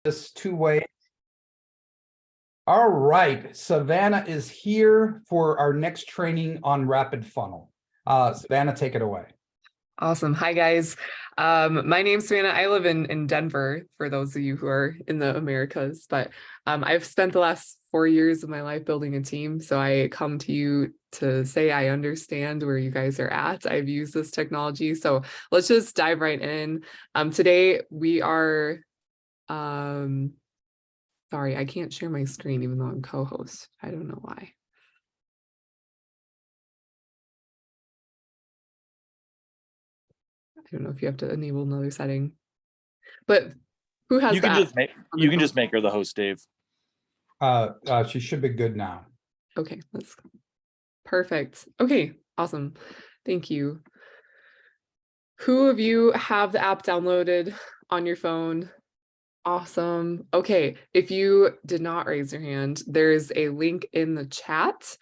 this two ways. All right, Savannah is here for our next training on rapid funnel. Savannah, take it away. Awesome. Hi, guys. My name's Savannah. I live in Denver, for those of you who are in the Americas, but I've spent the last 4 years of my life building a team. So I come to you to say I understand where you guys are at. I've used this technology. So let's just dive right in. Today we are, sorry, I can't share my screen even though I'm co-host. I don't know why. I don't know if you have to enable another setting, but who has you can just make her the host, Dave. She should be good now. Okay, that's perfect. Okay, awesome. Thank you. Who of you have the app downloaded on your phone? Awesome. Okay, if you did not raise your hand, there's a link in the chat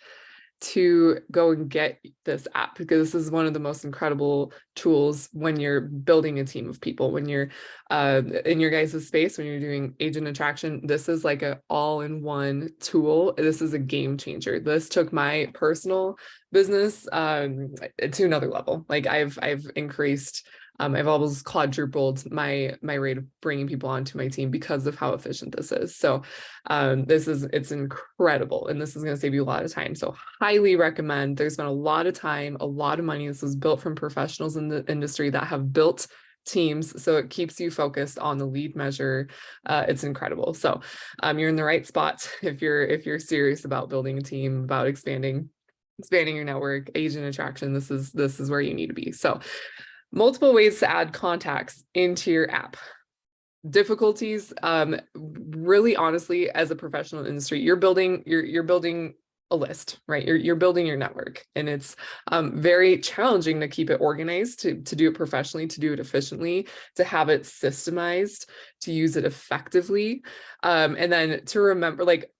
to go and get this app, because this is one of the most incredible tools when you're building a team of people, when you're in your guys' space, when you're doing agent attraction. This is like an all-in-one tool. This is a game changer. This took my personal business to another level. Like I've increased, I've almost quadrupled my rate of bringing people onto my team because of how efficient this is. So it's incredible, and this is going to save you a lot of time. So highly recommend. There's been a lot of time, a lot of money. This was built from professionals in the industry that have built teams, so it keeps you focused on the lead measure. It's incredible. So you're in the right spot if you're serious about building a team, about expanding your network, agent attraction. This is where you need to be. So multiple ways to add contacts into your app. Difficulties, really honestly, as a professional industry, you're building a list, right? You're building your network, and it's very challenging to keep it organized, to do it professionally, to do it efficiently, to have it systemized, to use it effectively, and then to remember, like,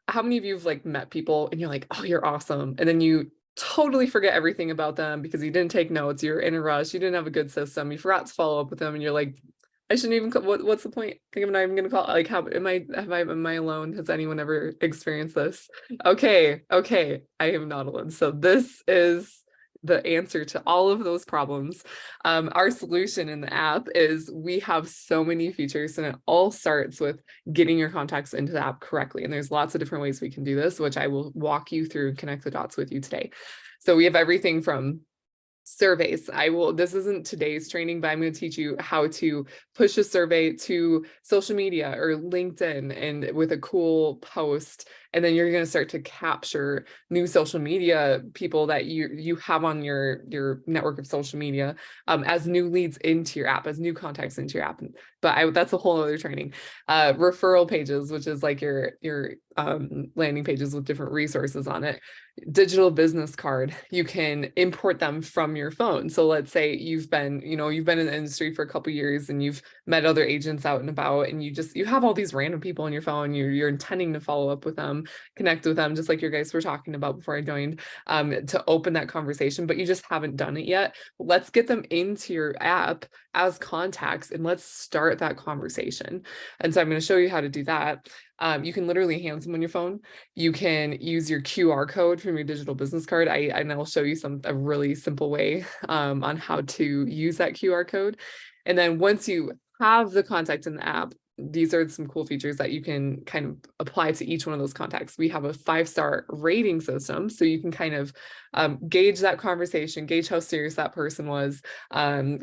how many of you have like met people and you're like, oh, you're awesome, and then you totally forget everything about them because you didn't take notes, you're in a rush, you didn't have a good system, you forgot to follow up with them, and you're like, I shouldn't even what's the point? I think I'm not even gonna call, like, how am I alone? Has anyone ever experienced this? Okay, I am not alone. So this is the answer to all of those problems. Our solution in the app is we have so many features, and it all starts with getting your contacts into the app correctly. And there's lots of different ways we can do this, which I will walk you through, connect the dots with you today. So we have everything from surveys. This isn't today's training, but I'm going to teach you how to push a survey to social media or LinkedIn and with a cool post. And then you're going to start to capture new social media people that you have on your network of social media as new leads into your app, as new contacts into your app. But that's a whole other training. Referral pages, which is like your landing pages with different resources on it. Digital business card, you can import them from your phone. So let's say you've been in the industry for a couple of years and you've met other agents out and about, and you have all these random people on your phone. You're intending to follow up with them, connect with them, just like your guys were talking about before I joined, to open that conversation, but you just haven't done it yet. Let's get them into your app as contacts and let's start that conversation. And so I'm going to show you how to do that. You can literally hand them on your phone. You can use your QR code from your digital business card. And I'll show you a really simple way on how to use that QR code. And then once you have the contact in the app, these are some cool features that you can kind of apply to each one of those contacts. We have a 5-star rating system, so you can kind of gauge that conversation, gauge how serious that person was. And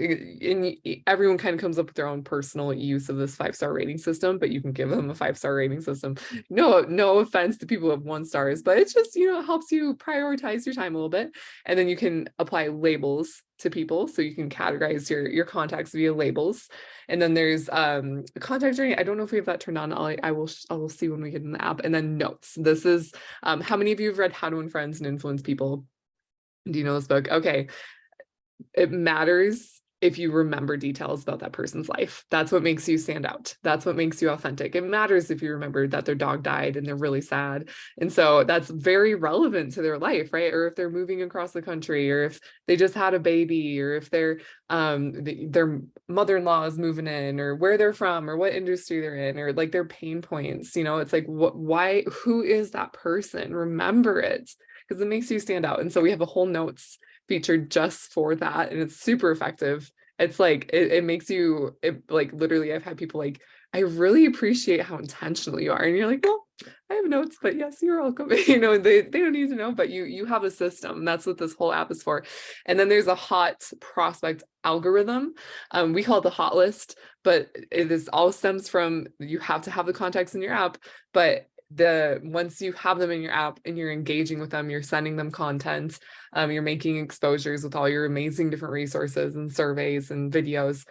everyone kind of comes up with their own personal use of this 5-star rating system, but you can give them a 5-star rating system. No offense to people who have 1 stars, but it's just, it helps you prioritize your time a little bit. And then you can apply labels to people, so you can categorize your contacts via labels. And then there's contact journey. I don't know if we have that turned on. I will see when we get in the app. And then notes. This is how many of you have read How to Win Friends and Influence People? Do you know this book? Okay. It matters if you remember details about that person's life. That's what makes you stand out. That's what makes you authentic. It matters if you remember that their dog died and they're really sad. And so that's very relevant to their life, right? Or if they're moving across the country, or if they just had a baby, or if their mother-in-law is moving in, or where they're from, or what industry they're in, or like their pain points. It's like, why, who is that person? Remember it, because it makes you stand out. And so we have a whole notes featured just for that, and it's super effective. It's like it makes you, like, literally, I've had people like, I really appreciate how intentional you are, and you're like, well, I have notes, but yes, you're welcome. They don't need to know, but you have a system. That's what this whole app is for. And then there's a hot prospect algorithm. We call it the hot list, but this all stems from, you have to have the contacts in your app, but once you have them in your app and you're engaging with them, you're sending them content, you're making exposures with all your amazing different resources and surveys and videos.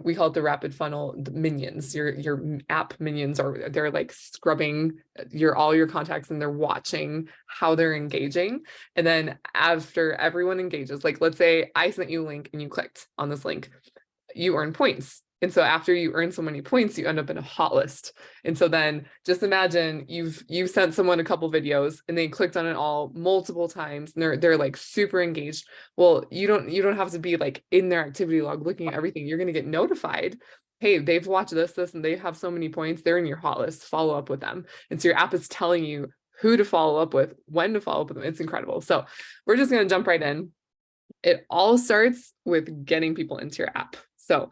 We call it the rapid funnel minions. Your app minions they're like scrubbing all your contacts, and they're watching how they're engaging. And then after everyone engages, like, let's say I sent you a link and you clicked on this link, you earn points. And so after you earn so many points, you end up in a hot list. And so then just imagine you've sent someone a couple videos and they clicked on it all multiple times, and they're like super engaged. Well, you don't have to be like in their activity log looking at everything. You're going to get notified. Hey, they've watched this, and they have so many points. They're in your hot list. Follow up with them. And so your app is telling you who to follow up with, when to follow up with them. It's incredible. So we're just going to jump right in. It all starts with getting people into your app. So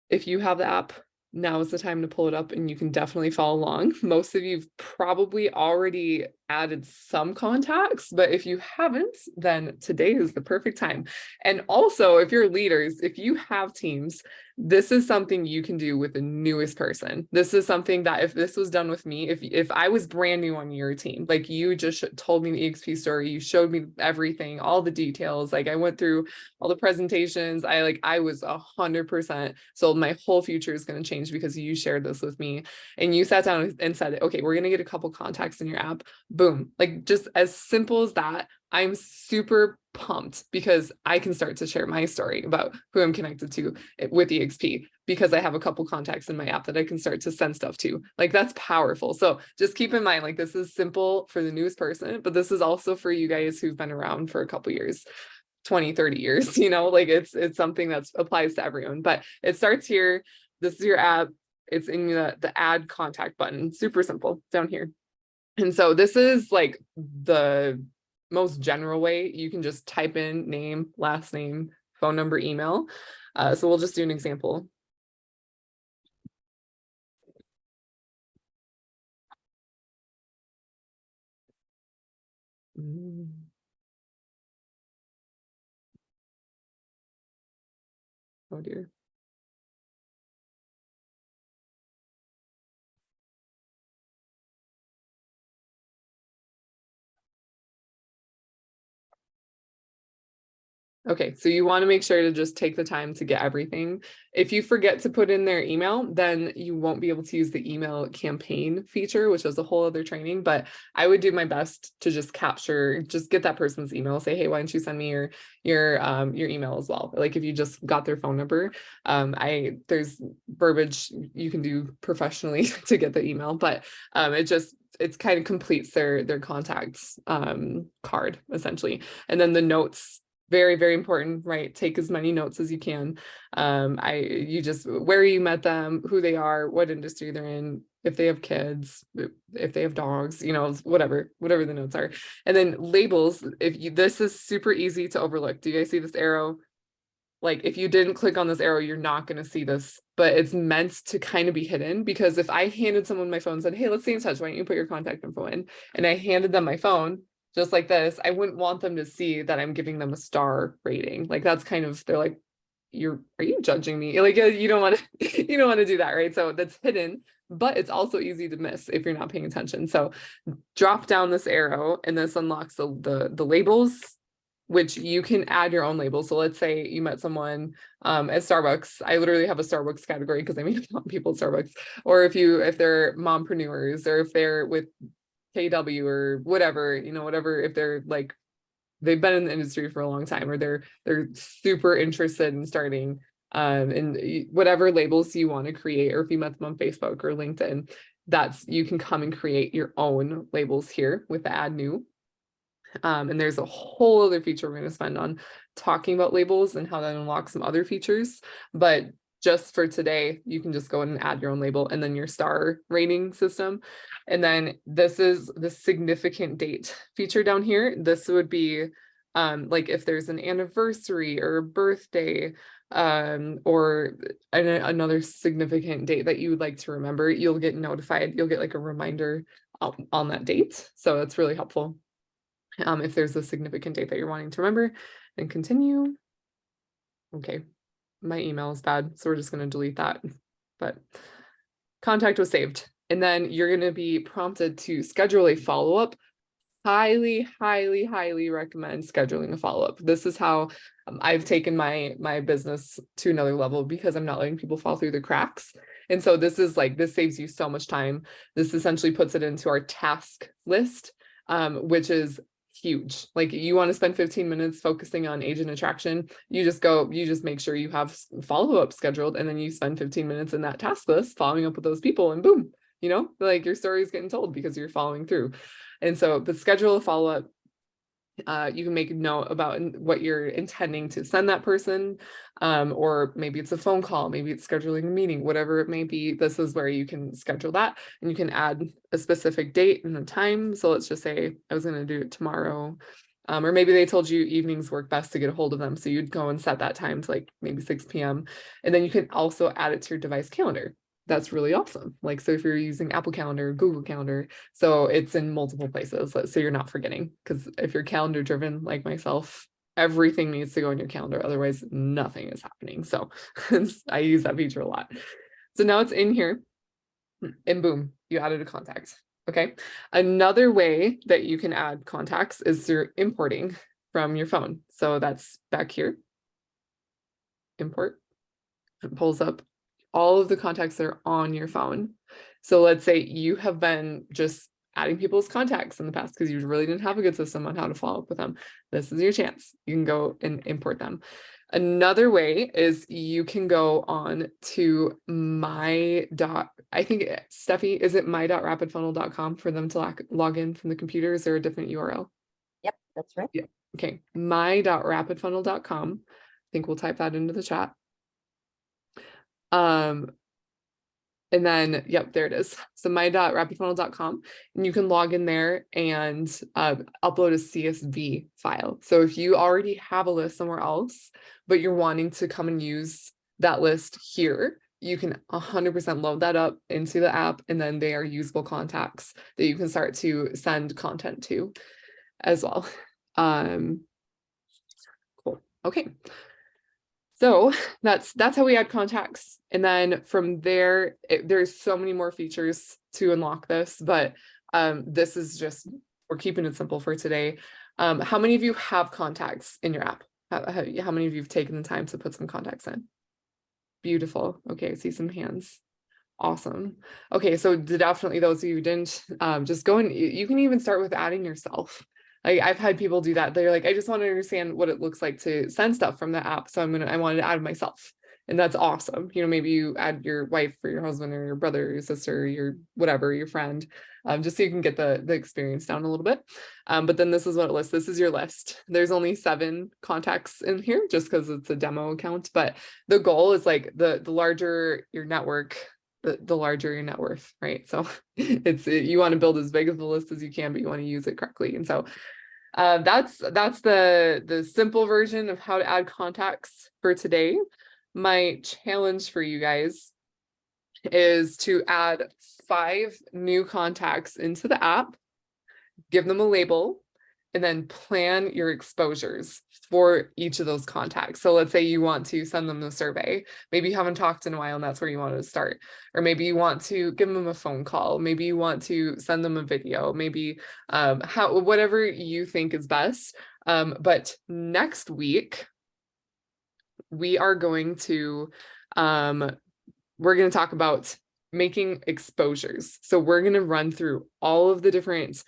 if you have the app, now is the time to pull it up, and you can definitely follow along. Most of you've probably already added some contacts, but if you haven't, then today is the perfect time. And also, if you're leaders, if you have teams, this is something you can do with the newest person. This is something that if this was done with me, if I was brand new on your team, like you just told me the EXP story, you showed me everything, all the details, like I went through all the presentations, I was 100% sold. My whole future is going to change because you shared this with me, and you sat down and said, okay, we're going to get a couple contacts in your app. Boom. Like, just as simple as that. I'm super pumped because I can start to share my story about who I'm connected to with EXP, because I have a couple contacts in my app that I can start to send stuff to. Like, that's powerful. So just keep in mind, like, this is simple for the newest person, but this is also for you guys who've been around for a couple years, 20, 30 years, like it's something that applies to everyone. But it starts here. This is your app. It's in the add contact button. Super simple down here. And so this is like the most general way. You can just type in name, last name, phone number, email. So we'll just do an example. Oh dear. Okay, so you want to make sure to just take the time to get everything. If you forget to put in their email, then you won't be able to use the email campaign feature, which is a whole other training. But I would do my best to just get that person's email. Say, hey, why don't you send me your email as well? Like, if you just got their phone number, there's verbiage you can do professionally to get the email, but it kind of completes their contacts card essentially. And then the notes. Very, very important, right? Take as many notes as you can. Where you met them, who they are, what industry they're in, if they have kids, if they have dogs, whatever the notes are. And then labels, this is super easy to overlook. Do you guys see this arrow? Like, if you didn't click on this arrow, you're not going to see this, but it's meant to kind of be hidden, because if I handed someone my phone and said, hey, let's stay in touch, why don't you put your contact info in? And I handed them my phone, just like this, I wouldn't want them to see that I'm giving them a star rating. Like, that's kind of, they're like, are you judging me? Like, you don't want to do that, right? So that's hidden, but it's also easy to miss if you're not paying attention. So drop down this arrow, and this unlocks the labels, which you can add your own labels. So let's say you met someone at Starbucks. I literally have a Starbucks category because I meet people at Starbucks. Or if they're mompreneurs, or if they're with KW or whatever, if they're like they've been in the industry for a long time, or they're super interested in starting, and whatever labels you want to create, or if you met them on Facebook or LinkedIn, you can come and create your own labels here with the add new. And there's a whole other feature we're going to spend on talking about labels and how that unlocks some other features. But just for today, you can just go in and add your own label, and then your star rating system. And then this is the significant date feature down here. This would be like if there's an anniversary or a birthday, or another significant date that you would like to remember, you'll get notified. You'll get like a reminder on that date. So it's really helpful. If there's a significant date that you're wanting to remember, and continue. Okay, my email is bad, so we're just going to delete that, but contact was saved. And then you're going to be prompted to schedule a follow-up. Highly, highly, highly recommend scheduling a follow-up. This is how I've taken my business to another level, because I'm not letting people fall through the cracks. And so this saves you so much time. This essentially puts it into our task list, which is huge. Like, you want to spend 15 minutes focusing on agent attraction, you just make sure you have follow-up scheduled, and then you spend 15 minutes in that task list following up with those people, and boom, like your story is getting told because you're following through. And so, but schedule a follow-up. You can make a note about what you're intending to send that person, or maybe it's a phone call, maybe it's scheduling a meeting, whatever it may be. This is where you can schedule that, and you can add a specific date and a time. So let's just say I was going to do it tomorrow, or maybe they told you evenings work best to get a hold of them. So you'd go and set that time to like maybe 6 p.m. And then you can also add it to your device calendar. That's really awesome. Like, so if you're using Apple Calendar, Google Calendar, so it's in multiple places, so you're not forgetting. Because if you're calendar driven like myself, everything needs to go in your calendar, otherwise nothing is happening. So I use that feature a lot. So now it's in here, and boom, you added a contact. Okay. Another way that you can add contacts is through importing from your phone. So that's back here. Import. It pulls up all of the contacts that are on your phone. So let's say you have been just adding people's contacts in the past because you really didn't have a good system on how to follow up with them. This is your chance. You can go and import them. Another way is you can go on to I think, Steffi, is it my.rapidfunnel.com for them to log in from the computer? Is there a different URL? Yep, that's right. Yeah. Okay. my.rapidfunnel.com. I think we'll type that into the chat. And then, yep, there it is. So my.rapidfunnel.com, and you can log in there and upload a CSV file. So if you already have a list somewhere else, but you're wanting to come and use that list here, you can 100% load that up into the app, and then they are usable contacts that you can start to send content to as well. Cool. Okay. So that's how we add contacts. And then from there, there's so many more features to unlock this, but this is just, we're keeping it simple for today. How many of you have contacts in your app? How many of you have taken the time to put some contacts in? Beautiful. Okay, I see some hands. Awesome. Okay, so definitely those of you who didn't, just go and you can even start with adding yourself. Like, I've had people do that. They're like, I just want to understand what it looks like to send stuff from the app. So I wanted to add myself. And that's awesome. Maybe you add your wife or your husband or your brother or your sister, or your whatever, your friend, just so you can get the experience down a little bit. But then this is what it lists. This is your list. There's only 7 contacts in here just because it's a demo account. But the goal is like the larger your network, the larger your net worth, right? So you want to build as big of the list as you can, but you want to use it correctly. And so that's the simple version of how to add contacts for today. My challenge for you guys is to add 5 new contacts into the app, give them a label, and then plan your exposures for each of those contacts. So let's say you want to send them a survey. Maybe you haven't talked in a while and that's where you wanted to start. Or maybe you want to give them a phone call. Maybe you want to send them a video. Maybe whatever you think is best. But next week, we are going to talk about making exposures. So we're going to run through all of the different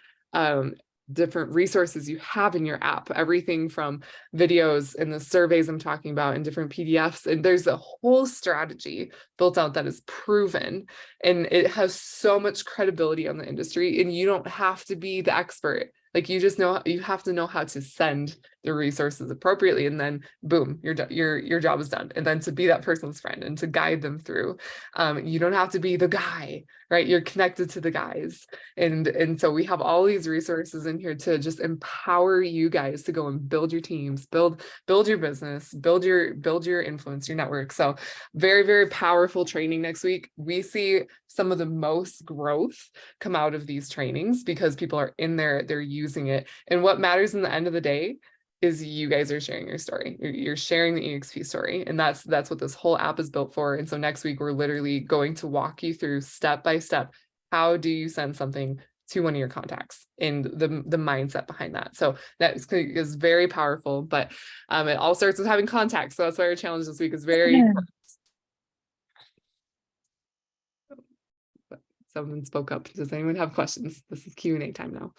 different resources you have in your app, everything from videos and the surveys I'm talking about and different PDFs. And there's a whole strategy built out that is proven, and it has so much credibility on the industry, and you don't have to be the expert. Like, you just know, you have to know how to send the resources appropriately, and then boom, your job is done. And then to be that person's friend and to guide them through. You don't have to be the guy, right? You're connected to the guys. And so we have all these resources in here to just empower you guys to go and build your teams, build your business, build your influence, your network. So very, very powerful training next week. We see some of the most growth come out of these trainings because people are in there, they're using it. And what matters in the end of the day is you guys are sharing your story. You're sharing the EXP story. And that's what this whole app is built for. And so next week, we're literally going to walk you through step by step. How do you send something to one of your contacts and the mindset behind that? So that is very powerful, but it all starts with having contacts. So that's why our challenge this week is very Someone spoke up. Does anyone have questions? This is Q&A time now.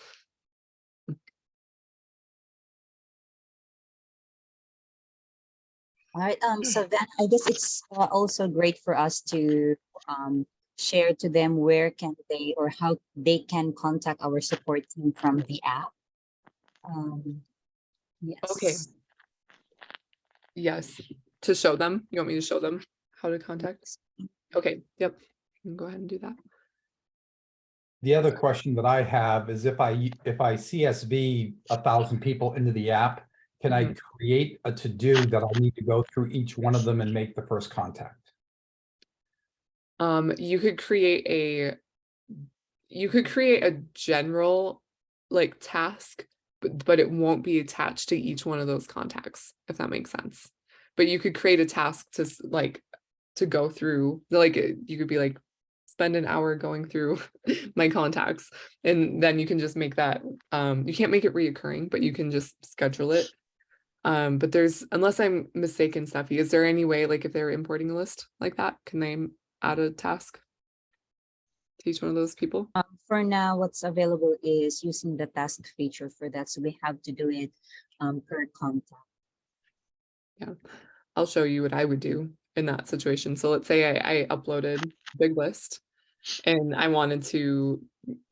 All right. So then I guess it's also great for us to share to them where can they or how they can contact our support team from the app. Yes. Okay. Yes. To show them. You want me to show them how to contact? Okay. Yep. You can go ahead and do that. The other question that I have is if I CSV 1,000 people into the app, can I create a to-do that I need to go through each one of them and make the first contact? You could create a general like task, but it won't be attached to each one of those contacts, if that makes sense. But you could create a task to go through, like you could be like, spend an hour going through my contacts, and then you can just make that, you can't make it reoccurring, but you can just schedule it. But there's, unless I'm mistaken, Steffi, is there any way, like if they're importing a list like that, can they add a task to each one of those people? For now, what's available is using the task feature for that. So we have to do it per contact. Yeah, I'll show you what I would do in that situation. So let's say I uploaded a big list and I wanted to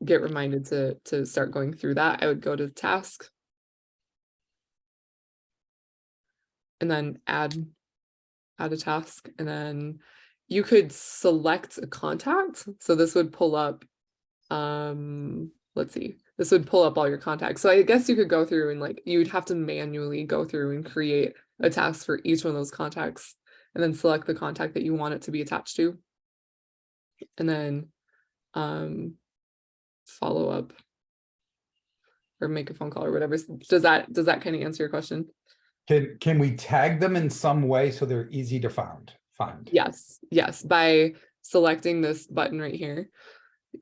get reminded to start going through that. I would go to task and then add a task, and then you could select a contact. So this would pull up, let's see, this would pull up all your contacts. So I guess you could go through and like, you would have to manually go through and create a task for each one of those contacts and then select the contact that you want it to be attached to. And then follow up or make a phone call or whatever. Does that kind of answer your question? Can we tag them in some way so they're easy to find? Yes, by selecting this button right here.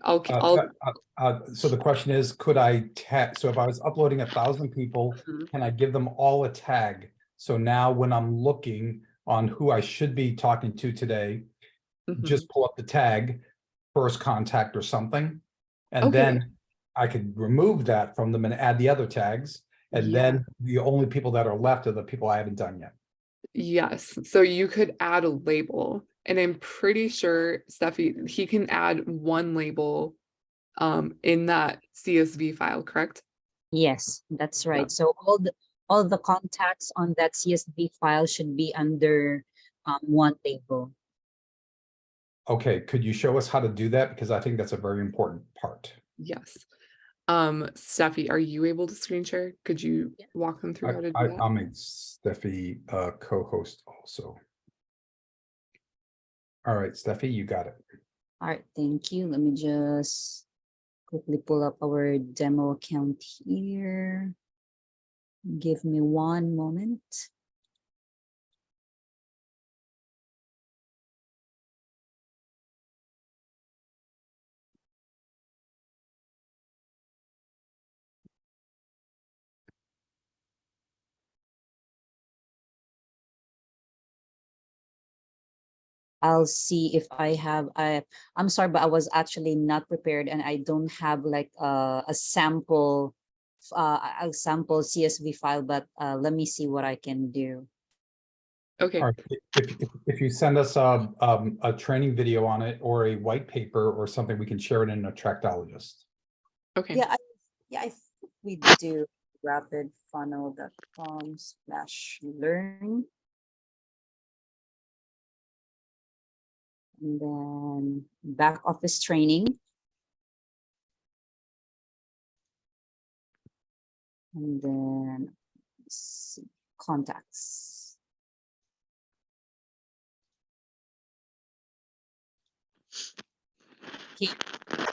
So the question is, could I tag? So if I was uploading 1,000 people, can I give them all a tag? So now when I'm looking on who I should be talking to today, just pull up the tag, first contact or something, and then I could remove that from them and add the other tags. And then the only people that are left are the people I haven't done yet. Yes. So you could add a label, and I'm pretty sure Steffi, he can add one label in that CSV file, correct? Yes, that's right. So all the contacts on that CSV file should be under one label. Okay, could you show us how to do that? Because I think that's a very important part. Yes. Steffi, are you able to screen share? Could you walk them through how to do that? I'll make Steffi co-host also. All right, Steffi, you got it. All right, thank you. Let me just quickly pull up our demo account here. Give me one moment. I'll see if I have, I'm sorry, but I was actually not prepared and I don't have like a sample a sample CSV file, but let me see what I can do. Okay. All right, if you send us a training video on it or a white paper or something, we can share it in a Tractologist. Okay. Yeah, I think we do rapidfunnel.com/learn. And then back office training. And then let's see, contacts. Okay,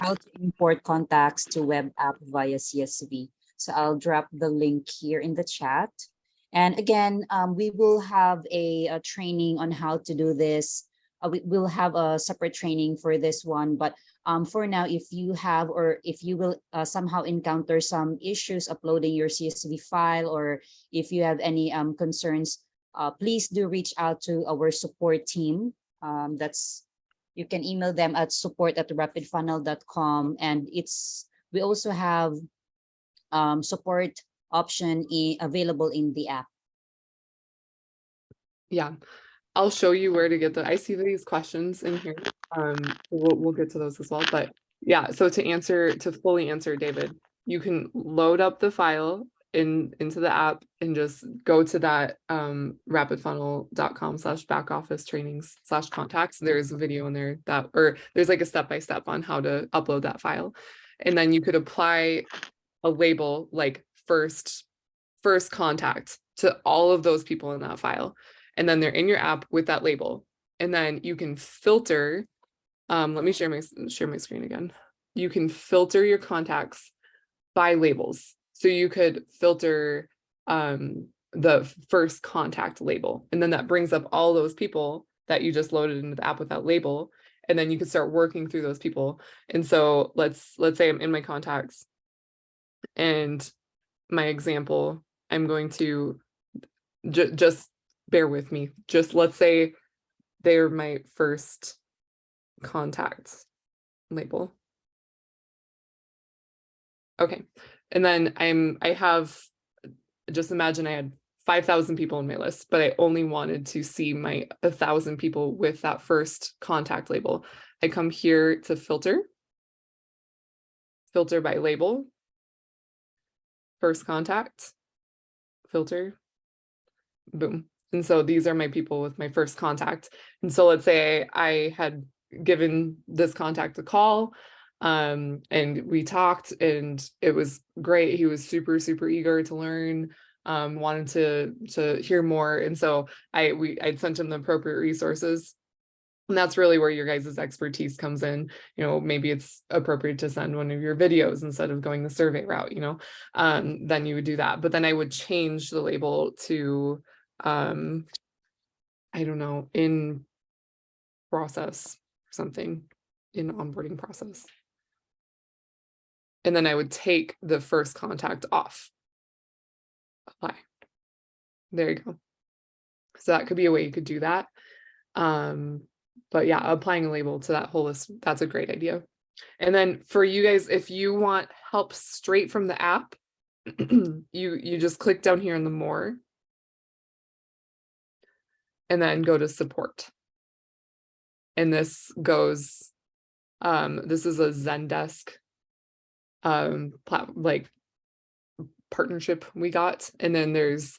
how to import contacts to web app via CSV. So I'll drop the link here in the chat. And again, we will have a training on how to do this. We will have a separate training for this one, but for now, if you have, or if you will somehow encounter some issues uploading your CSV file, or if you have any concerns, please do reach out to our support team. You can email them at support@rapidfunnel.com, and we also have support option available in the app. Yeah. I'll show you where to get I see these questions in here. We'll get to those as well. But yeah, so to fully answer David, you can load up the file into the app and just go to that rapidfunnel.com/backoffice-trainings/contacts. There's a video in there or there's like a step-by-step on how to upload that file. And then you could apply a label like first contact to all of those people in that file. And then they're in your app with that label. And then you can filter, let me share my screen again. You can filter your contacts by labels. So you could filter the first contact label. And then that brings up all those people that you just loaded into the app with that label. And then you can start working through those people. And so let's say I'm in my contacts and my example, I'm going to just bear with me. Just let's say they're my first contact label. Okay. And then just imagine I had 5,000 people in my list, but I only wanted to see my 1,000 people with that first contact label. I come here to filter by label, first contact, filter, boom. And so these are my people with my first contact. And so let's say I had given this contact a call, and we talked and it was great. He was super, super eager to learn, wanted to hear more. And so I'd sent him the appropriate resources. And that's really where your guys' expertise comes in. You know, maybe it's appropriate to send one of your videos instead of going the survey route, then you would do that. But then I would change the label to, I don't know, in process or something, in onboarding process. And then I would take the first contact off. Apply. There you go. So that could be a way you could do that. But yeah, applying a label to that whole list, that's a great idea. And then for you guys, if you want help straight from the app, you just click down here in the more, and then go to support. And this goes, this is a Zendesk partnership we got. And then there is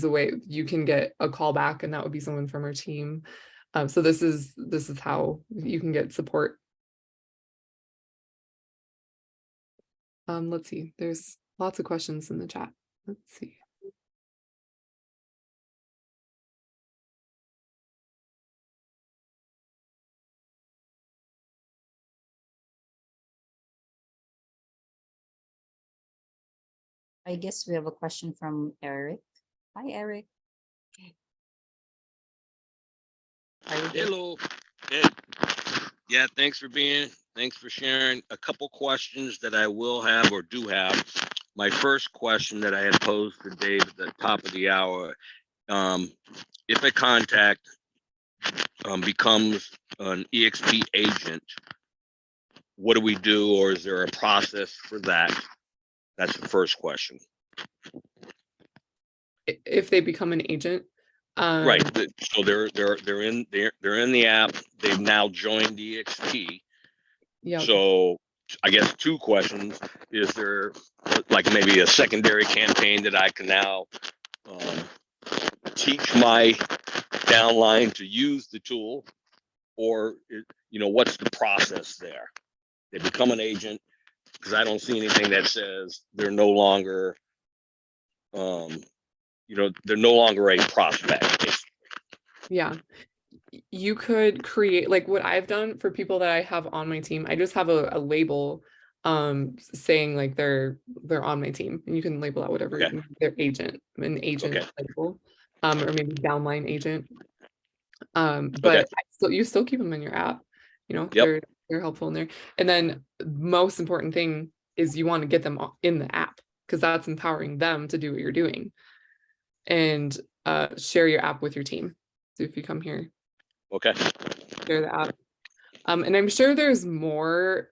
a way you can get a call back, and that would be someone from our team. So this is how you can get support. Let's see, there's lots of questions in the chat. Let's see. I guess we have a question from Eric. Hi, Eric. Hello. Hey. Yeah, thanks for sharing. A couple questions that I will have or do have. My first question that I had posed to Dave at the top of the hour, if a contact becomes an EXP agent, what do we do, or is there a process for that? That's the first question. If they become an agent. Right. So they're in the app. They've now joined EXP. Yeah. So I guess two questions. Is there like maybe a secondary campaign that I can now teach my downline to use the tool, or what's the process there? They become an agent, because I don't see anything that says they're no longer they're no longer a prospect. Yeah. You could create, like what I've done for people that I have on my team, I just have a label saying like they're on my team, and you can label out whatever. Okay. Their agent, an agent Okay. label, or maybe downline agent. But you still keep them in your app, Yep. they're helpful in there. And then most important thing is you want to get them in the app, because that's empowering them to do what you're doing. And share your app with your team. So if you come here, Okay. share the app. And I'm sure there's more,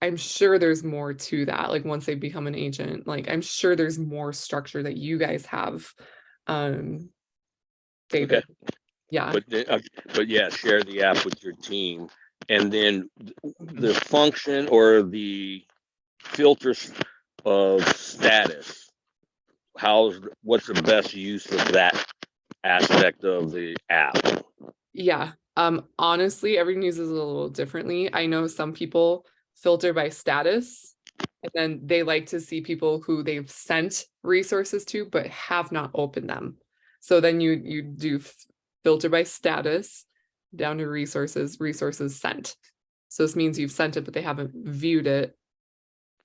I'm sure there's more to that. Like once they become an agent, I'm sure there's more structure that you guys have. David. Okay. Yeah. But yeah, share the app with your team, and then the function or the filters of status. What's the best use of that aspect of the app? Yeah. Honestly, everyone uses it a little differently. I know some people filter by status, and then they like to see people who they've sent resources to but have not opened them. So then you do filter by status down to resources sent. So this means you've sent it, but they haven't viewed it.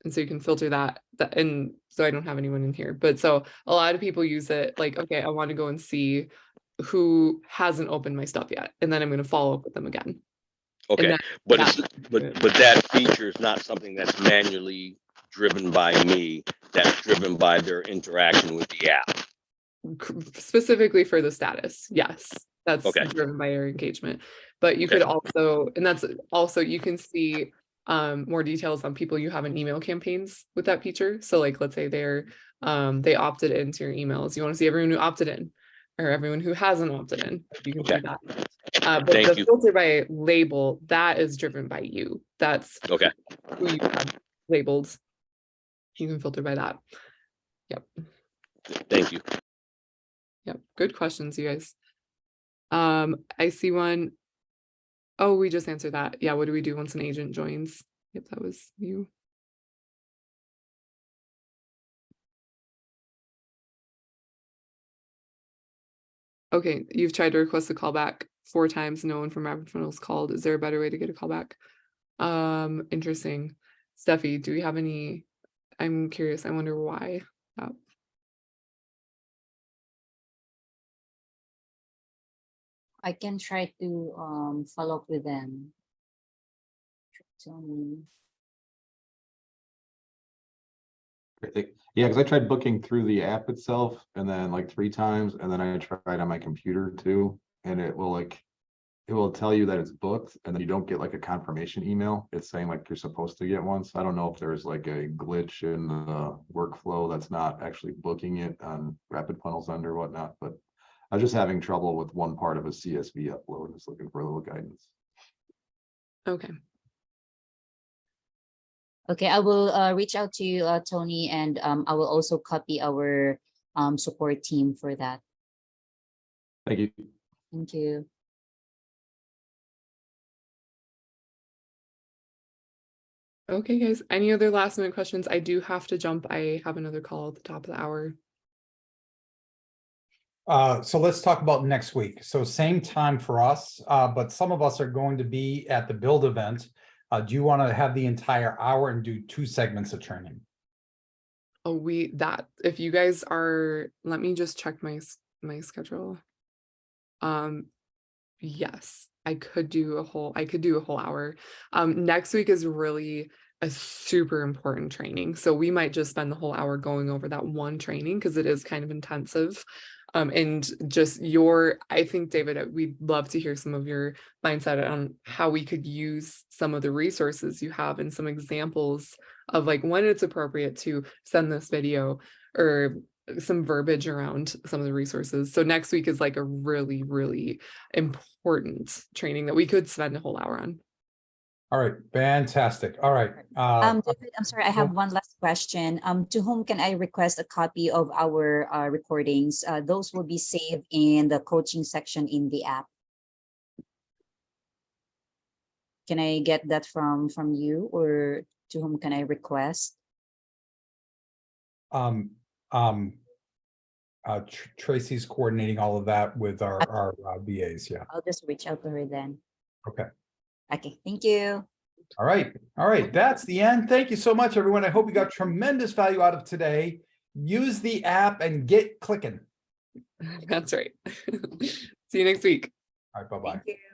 And so you can filter that. And so I don't have anyone in here, but so a lot of people use it like, okay, I want to go and see who hasn't opened my stuff yet, and then I'm going to follow up with them again. Okay, but that feature is not something that's manually driven by me. That's driven by their interaction with the app. Specifically for the status, yes, that's driven by your engagement. But you could also, and that's also, you can see more details on people you have in email campaigns with that feature. So like, let's say they opted into your emails. You want to see everyone who opted in, or everyone who hasn't opted in. You can see that. But the filter by label, that is driven by you. That's who you have labeled. You can filter by that. Yep. Thank you. Yep. Good questions, you guys. I see one. Oh, we just answered that. Yeah. What do we do once an agent joins? Yep, that was you. Okay, you've tried to request a callback 4 times. No one from Rapid Funnels called. Is there a better way to get a callback? Interesting. Steffi, do we have any? I'm curious. I wonder why. I can try to follow up with them. Yeah, because I tried booking through the app itself, and then like 3 times, and then I tried on my computer too, and it will tell you that it's booked, and then you don't get like a confirmation email. It's saying like you're supposed to get one. So I don't know if there's like a glitch in the workflow that's not actually booking it on Rapid Funnels Under or whatnot, but I was just having trouble with one part of a CSV upload. Just looking for a little guidance. Okay. Okay, I will reach out to you, Tony, and I will also copy our support team for that. Thank you. Thank you. Okay, guys. Any other last minute questions? I do have to jump. I have another call at the top of the hour. So let's talk about next week. So same time for us, but some of us are going to be at the Build event. Do you want to have the entire hour and do 2 segments of training? Oh, if you guys are, let me just check my schedule. Yes, I could do a whole hour. Next week is really a super important training. So we might just spend the whole hour going over that one training, because it is kind of intensive. And just I think, David, we'd love to hear some of your mindset on how we could use some of the resources you have and some examples of like when it's appropriate to send this video or some verbiage around some of the resources. So next week is like a really, really important training that we could spend a whole hour on. All right, fantastic. All right. David, I'm sorry, I have one last question. To whom can I request a copy of our recordings? Those will be saved in the coaching section in the app. Can I get that from you, or to whom can I request? Tracy's coordinating all of that with our VAs. Yeah. I'll just reach out to her then. Okay. Okay, thank you. All right. All right. That's the end. Thank you so much, everyone. I hope you got tremendous value out of today. Use the app and get clicking. That's right. See you next week. All right. Bye-bye. Thank you.